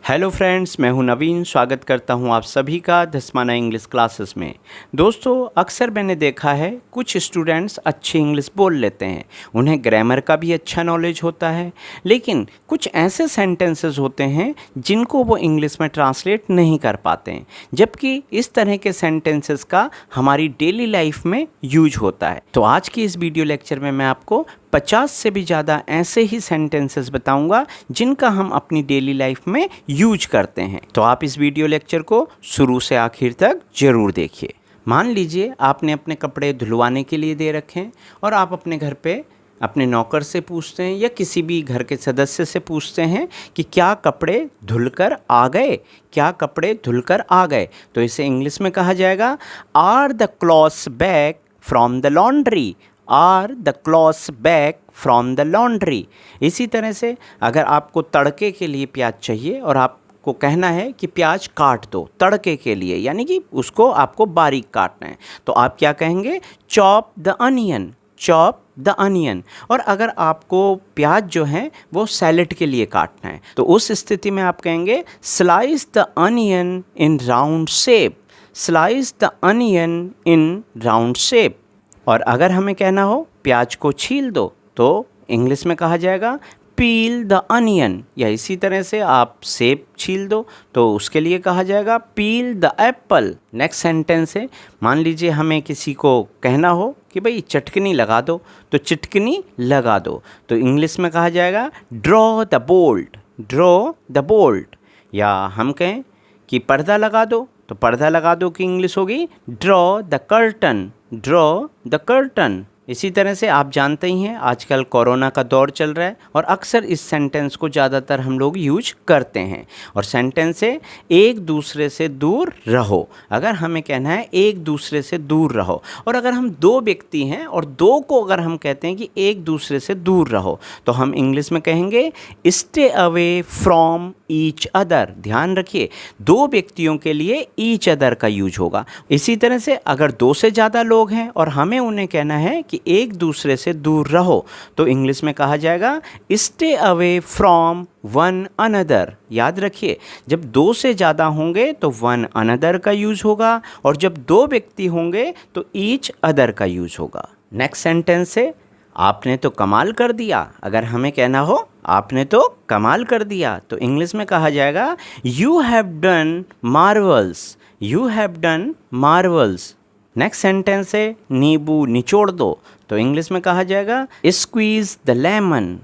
Hello friends, मैं हूं नवीन। स्वागत करता हूं आप सभी का धस्माना इंग्लिश क्लासेस में। दोस्तों, अक्सर मैंने देखा है कुछ स्टूडेंट्स अच्छी इंग्लिश बोल लेते हैं, उन्हें ग्रामर का भी अच्छा नॉलेज होता है, लेकिन कुछ ऐसे सेंटेंसेस होते हैं जिनको वो इंग्लिश में ट्रांसलेट नहीं कर पाते हैं, जबकि इस तरह के सेंटेंसेस का हमारी डेली लाइफ में यूज होता है। तो आज की इस वीडियो लेक्चर में मैं आपको 50 से भी ज़्यादा ऐसे ही सेंटेंसेस बताऊंगा जिनका हम अपनी डेली लाइफ में यूज करते हैं। तो आप इस वीडियो लेक्चर को शुरू से आखिर तक ज़रूर देखिए। मान लीजिए आपने अपने कपड़े धुलवाने के लिए दे रखे हैं और आप अपने घर पे अपने नौकर से पूछते हैं या किसी भी घर के सदस्य से पूछते हैं कि क्या कपड़े धुलकर आ गए, क्या कपड़े धुलकर आ गए। तो इसे इंग्लिश में कहा जाएगा, are the clothes back from the laundry, are the clothes back from the laundry. इसी तरह से अगर आपको तड़के के लिए प्याज चाहिए और आपको कहना है कि प्याज काट दो तड़के के लिए, यानी कि उसको आपको बारीक काटना है, तो आप क्या कहेंगे, chop the onion, chop the onion. और अगर आपको प्याज जो है वो सैलेड के लिए काटना है, तो उस स्थिति में आप कहेंगे, slice the onion in round shape, slice the onion in round shape. और अगर हमें कहना हो प्याज को छील दो, तो इंग्लिश में कहा जाएगा, पील द अनियन। या इसी तरह से आप सेब छील दो तो उसके लिए कहा जाएगा, पील द एप्पल। नेक्स्ट सेंटेंस है, मान लीजिए हमें किसी को कहना हो कि भाई चटकनी लगा दो, तो चिटकनी लगा दो, तो इंग्लिश में कहा जाएगा, draw the bolt, draw the bolt. या हम कहें कि पर्दा लगा दो, तो पर्दा लगा दो की इंग्लिश होगी, draw the curtain, draw the curtain. इसी तरह से आप जानते ही हैं आजकल कोरोना का दौर चल रहा है और अक्सर इस सेंटेंस को ज़्यादातर हम लोग यूज करते हैं। और सेंटेंस है, एक दूसरे से दूर रहो। अगर हमें कहना है एक दूसरे से दूर रहो, और अगर हम दो व्यक्ति हैं और दो को अगर हम कहते हैं कि एक दूसरे से दूर रहो, तो हम इंग्लिश में कहेंगे, stay away from each other. ध्यान रखिए, दो व्यक्तियों के लिए ईच अदर का यूज होगा। इसी तरह से अगर दो से ज़्यादा लोग हैं और हमें उन्हें कहना है कि एक दूसरे से दूर रहो, तो इंग्लिश में कहा जाएगा, stay away from one another. याद रखिए, जब दो से ज़्यादा होंगे तो वन अनदर का यूज होगा, और जब दो व्यक्ति होंगे तो ईच अदर का यूज होगा। नेक्स्ट सेंटेंस है, आपने तो कमाल कर दिया। अगर हमें कहना हो आपने तो कमाल कर दिया, तो इंग्लिश में कहा जाएगा, you have done Marvels, you have done Marvels. Next sentence है, नींबू निचोड़ दो, तो इंग्लिश में कहा जाएगा, squeeze the lemon,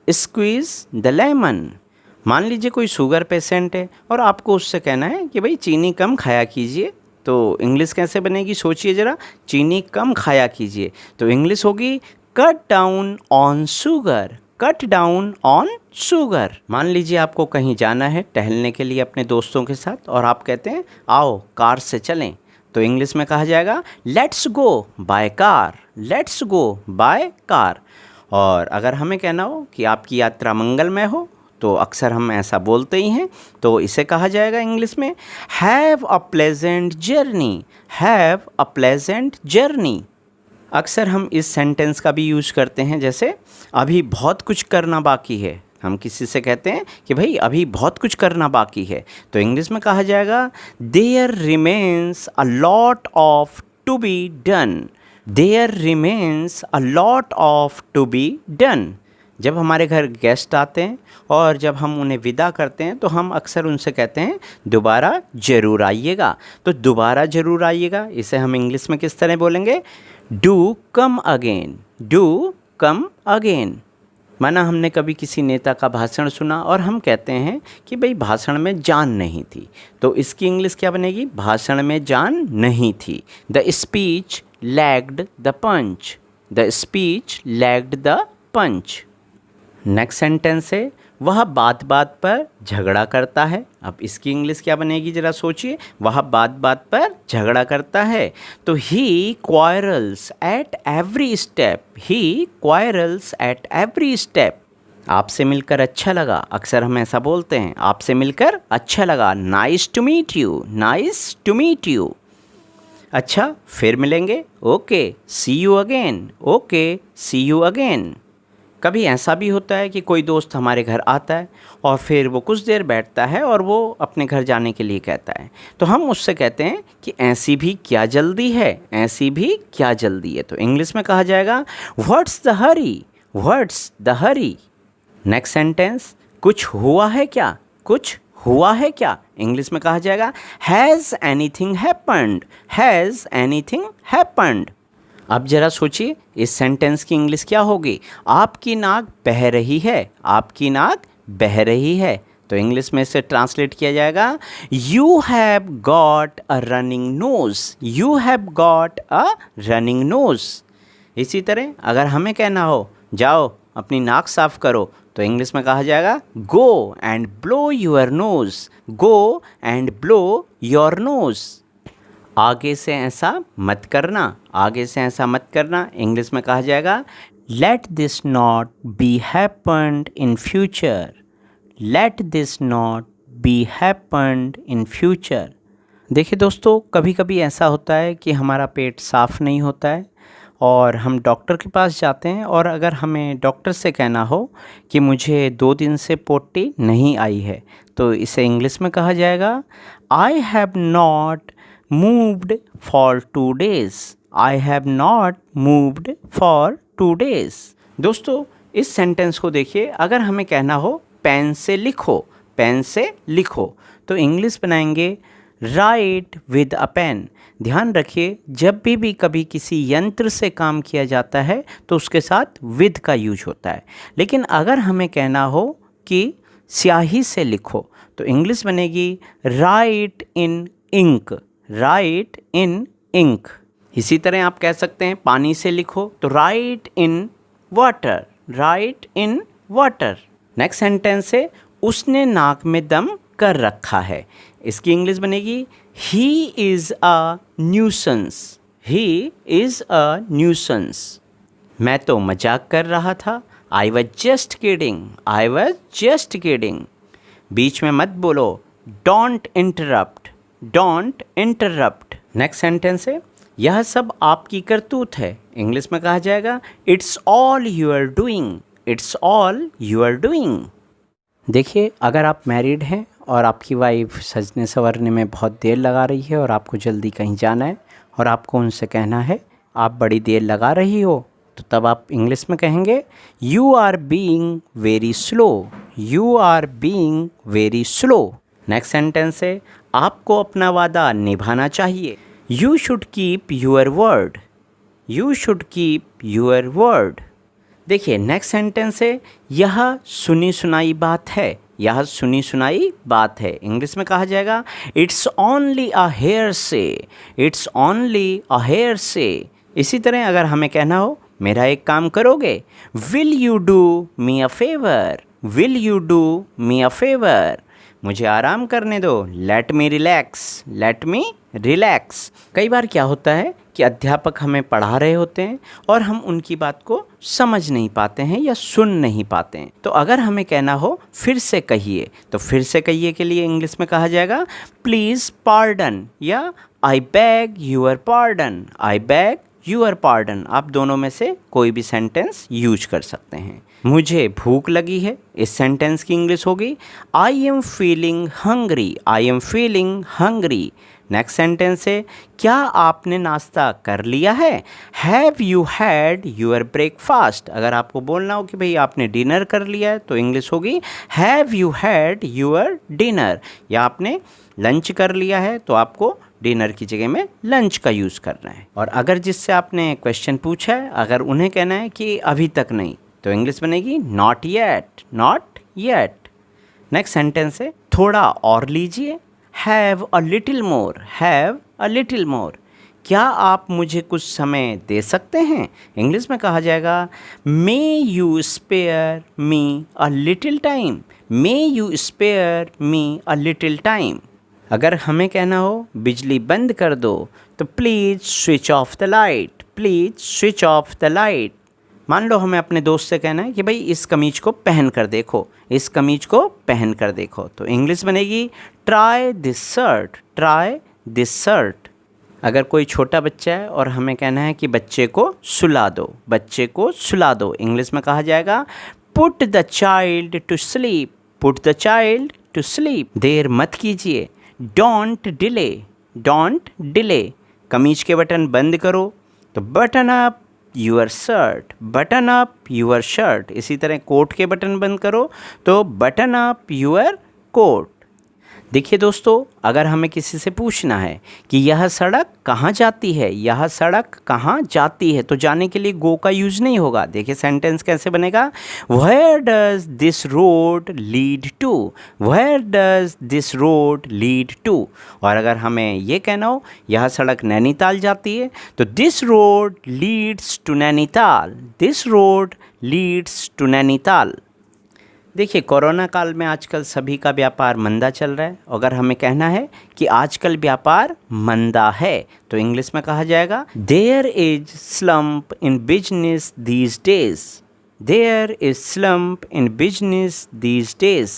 squeeze the lemon. मान लीजिए कोई शुगर पेशेंट है और आपको उससे कहना है कि भाई चीनी कम खाया कीजिए, तो इंग्लिश कैसे बनेगी, सोचिए ज़रा, चीनी कम खाया कीजिए, तो इंग्लिश होगी, cut down on sugar, cut down on sugar. मान लीजिए आपको कहीं जाना है टहलने के लिए अपने दोस्तों के साथ, और आप कहते हैं आओ कार से चलें, तो इंग्लिश में कहा जाएगा, let's go by car, let's go by car. और अगर हमें कहना हो कि आपकी यात्रा मंगलमय हो, तो अक्सर हम ऐसा बोलते ही हैं, तो इसे कहा जाएगा इंग्लिश में, have a pleasant journey, have a pleasant journey. अक्सर हम इस सेंटेंस का भी यूज करते हैं, जैसे अभी बहुत कुछ करना बाकी है। हम किसी से कहते हैं कि भाई अभी बहुत कुछ करना बाकी है, तो इंग्लिश में कहा जाएगा, there remains a lot of to be done, there remains a lot of to be done. जब हमारे घर गेस्ट आते हैं और जब हम उन्हें विदा करते हैं, तो हम अक्सर उनसे कहते हैं, दोबारा ज़रूर आइएगा। तो दोबारा ज़रूर आइएगा, इसे हम इंग्लिश में किस तरह बोलेंगे, do come again, do come again. माना हमने कभी किसी नेता का भाषण सुना और हम कहते हैं कि भाई भाषण में जान नहीं थी, तो इसकी इंग्लिश क्या बनेगी, भाषण में जान नहीं थी। The speech lagged the punch, the speech lagged the punch. Next sentence है, वह बात बात पर झगड़ा करता है। अब इसकी इंग्लिश क्या बनेगी, ज़रा सोचिए, वह बात बात पर झगड़ा करता है, तो he quarrels at every step, he quarrels at every step. आपसे मिलकर अच्छा लगा, अक्सर हम ऐसा बोलते हैं, आपसे मिलकर अच्छा लगा, nice to meet you, nice to meet you. अच्छा फिर मिलेंगे, okay see you again, okay see you again. कभी ऐसा भी होता है कि कोई दोस्त हमारे घर आता है और फिर वो कुछ देर बैठता है और वो अपने घर जाने के लिए कहता है, तो हम उससे कहते हैं कि ऐसी भी क्या जल्दी है, ऐसी भी क्या जल्दी है। तो इंग्लिश में कहा जाएगा what's the Hari, what's the Hari. Next sentence, कुछ हुआ है क्या, कुछ हुआ है क्या। इंग्लिश में कहा जाएगा has anything happened, has anything happened. अब ज़रा सोचिए इस सेंटेंस की इंग्लिश क्या होगी। आपकी नाक बह रही है, आपकी नाक बह रही है। तो इंग्लिश में इसे ट्रांसलेट किया जाएगा you have got a running nose, you have got a running nose. इसी तरह अगर हमें कहना हो जाओ अपनी नाक साफ करो, तो इंग्लिश में कहा जाएगा go and blow your nose, go and blow your nose. आगे से ऐसा मत करना, आगे से ऐसा मत करना। इंग्लिश में कहा जाएगा let this not be happened in future, let this not be happened in future. देखिए दोस्तों, कभी कभी ऐसा होता है कि हमारा पेट साफ़ नहीं होता है और हम डॉक्टर के पास जाते हैं, और अगर हमें डॉक्टर से कहना हो कि मुझे 2 दिन से पोटी नहीं आई है, तो इसे इंग्लिश में कहा जाएगा I have not moved for 2 days, I have not moved for 2 days। दोस्तों इस सेंटेंस को देखिए, अगर हमें कहना हो पेन से लिखो, पेन से लिखो, तो इंग्लिश बनाएंगे राइट विद अ पेन। ध्यान रखिए जब भी कभी किसी यंत्र से काम किया जाता है तो उसके साथ विद का यूज होता है, लेकिन अगर हमें कहना हो कि स्याही से लिखो, तो इंग्लिश बनेगी राइट इन इंक, राइट इन इंक। इसी तरह आप कह सकते हैं पानी से लिखो, तो right in water, right in water. Next sentence है उसने नाक में दम कर रखा है। इसकी इंग्लिश बनेगी he is a nuisance, he is a nuisance. मैं तो मजाक कर रहा था, I was just kidding, I was just kidding. बीच में मत बोलो, don't interrupt, don't interrupt. Next sentence है यह सब आपकी करतूत है। इंग्लिश में कहा जाएगा it's all you are doing, it's all you are doing. देखिए अगर आप मैरिड हैं और आपकी वाइफ सजने संवरने में बहुत देर लगा रही है और आपको जल्दी कहीं जाना है और आपको उनसे कहना है आप बड़ी देर लगा रही हो, तो तब आप इंग्लिश में कहेंगे you are being very slow, you are being very slow. Next sentence है आपको अपना वादा निभाना चाहिए। You should keep your word, you should keep your word. देखिए नेक्स्ट सेंटेंस है यह सुनी सुनाई बात है, यह सुनी सुनाई बात है। इंग्लिश में कहा जाएगा इट्स ओनली अ हेयर से, इट्स ओनली अ हेयर से। इसी तरह अगर हमें कहना हो मेरा एक काम करोगे, will you do me a favour, will you do me a favour. मुझे आराम करने दो, let me relax, let me relax. कई बार क्या होता है कि अध्यापक हमें पढ़ा रहे होते हैं और हम उनकी बात को समझ नहीं पाते हैं या सुन नहीं पाते हैं, तो अगर हमें कहना हो फिर से कहिए, तो फिर से कहिए के लिए इंग्लिश में कहा जाएगा प्लीज़ पार्डन या आई bag your pardon, I bag your pardon. आप दोनों में से कोई भी सेंटेंस यूज कर सकते हैं। मुझे भूख लगी है, इस सेंटेंस की इंग्लिश होगी I am feeling hungry, I am feeling hungry. Next sentence है क्या आपने नाश्ता कर लिया है, have you had your breakfast. अगर आपको बोलना हो कि भाई आपने डिनर कर लिया है, तो इंग्लिश होगी have you had your dinner. या आपने लंच कर लिया है, तो आपको डिनर की जगह में लंच का यूज़ करना है। और अगर जिससे आपने क्वेश्चन पूछा है, अगर उन्हें कहना है कि अभी तक नहीं, तो इंग्लिश बनेगी not yet, not yet. Next sentence है थोड़ा और लीजिए, have a little more, have a little more. क्या आप मुझे कुछ समय दे सकते हैं। इंग्लिश में कहा जाएगा may you spare me a little time, may you spare me a little time. अगर हमें कहना हो बिजली बंद कर दो, तो please switch off the light, please switch off the light. मान लो हमें अपने दोस्त से कहना है कि भाई इस कमीज को पहन कर देखो, इस कमीज को पहन कर देखो, तो इंग्लिश बनेगी try this shirt, try this shirt. अगर कोई छोटा बच्चा है और हमें कहना है कि बच्चे को सुला दो, बच्चे को सुला दो, इंग्लिश में कहा जाएगा put the child to sleep, put the child to sleep. देर मत कीजिए, डोंट डिले, डोंट डिले। कमीज के बटन बंद करो, तो button up your shirt, button up your shirt. इसी तरह कोट के बटन बंद करो तो बटन अप योर कोट। देखिए दोस्तों, अगर हमें किसी से पूछना है कि यह सड़क कहाँ जाती है, यह सड़क कहाँ जाती है, तो जाने के लिए गो का यूज़ नहीं होगा। देखिए सेंटेंस कैसे बनेगा, where does this road lead to, where does this road lead to. और अगर हमें ये कहना हो यह सड़क नैनीताल जाती है, तो this road leads to Nainital, this road leads to Nainital. देखिए कोरोना काल में आजकल सभी का व्यापार मंदा चल रहा है। अगर हमें कहना है कि आजकल व्यापार मंदा है, तो इंग्लिश में कहा जाएगा there is slump in business these days, there is slump in business these days.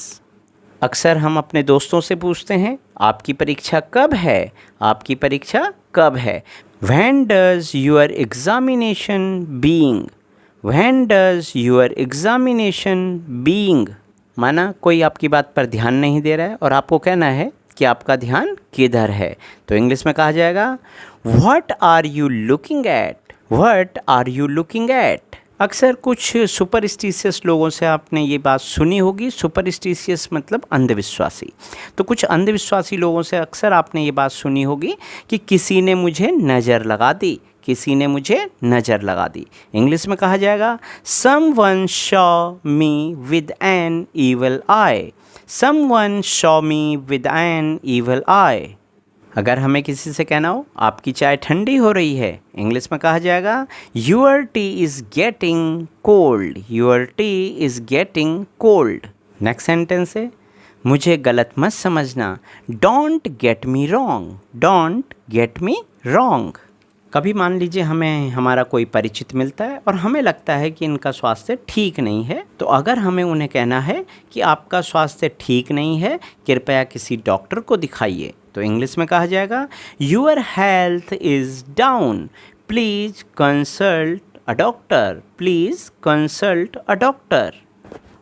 अक्सर हम अपने दोस्तों से पूछते हैं आपकी परीक्षा कब है, आपकी परीक्षा कब है। When does your examination being, When does your examination being, माना कोई आपकी बात पर ध्यान नहीं दे रहा है और आपको कहना है कि आपका ध्यान किधर है, तो इंग्लिश में कहा जाएगा What are you looking at, What are you looking at। अक्सर कुछ सुपरस्टिशियस लोगों से आपने ये बात सुनी होगी, सुपरस्टिशियस मतलब अंधविश्वासी। तो कुछ अंधविश्वासी लोगों से अक्सर आपने ये बात सुनी होगी कि किसी ने मुझे नज़र लगा दी, किसी ने मुझे नज़र लगा दी। इंग्लिश में कहा जाएगा someone saw me with N evil I, someone saw me with N evil आई। अगर हमें किसी से कहना हो आपकी चाय ठंडी हो रही है, इंग्लिश में कहा जाएगा your T is getting cold, your T is getting cold. Next sentence है मुझे गलत मत समझना, don't get me wrong, don't get me wrong. कभी मान लीजिए हमें हमारा कोई परिचित मिलता है और हमें लगता है कि इनका स्वास्थ्य ठीक नहीं है, तो अगर हमें उन्हें कहना है कि आपका स्वास्थ्य ठीक नहीं है, कृपया किसी डॉक्टर को दिखाइए, तो इंग्लिश में कहा जाएगा your health is down, please consult a doctor, please consult a doctor.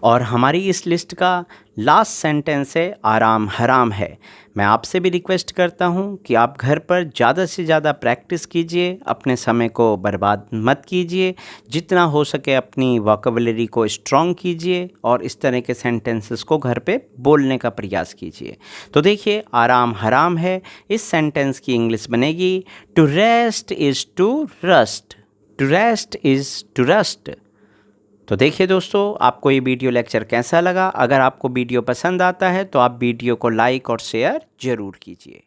और हमारी इस लिस्ट का लास्ट सेंटेंस है आराम हराम है। मैं आपसे भी रिक्वेस्ट करता हूँ कि आप घर पर ज़्यादा से ज़्यादा प्रैक्टिस कीजिए, अपने समय को बर्बाद मत कीजिए, जितना हो सके अपनी वोकैबुलरी को स्ट्रॉन्ग कीजिए और इस तरह के सेंटेंसेस को घर पे बोलने का प्रयास कीजिए। तो देखिए आराम हराम है, इस सेंटेंस की इंग्लिश बनेगी to rest is to rust, to rest is to rust. तो देखिए दोस्तों, आपको ये वीडियो लेक्चर कैसा लगा। अगर आपको वीडियो पसंद आता है तो आप वीडियो को लाइक और शेयर ज़रूर कीजिए।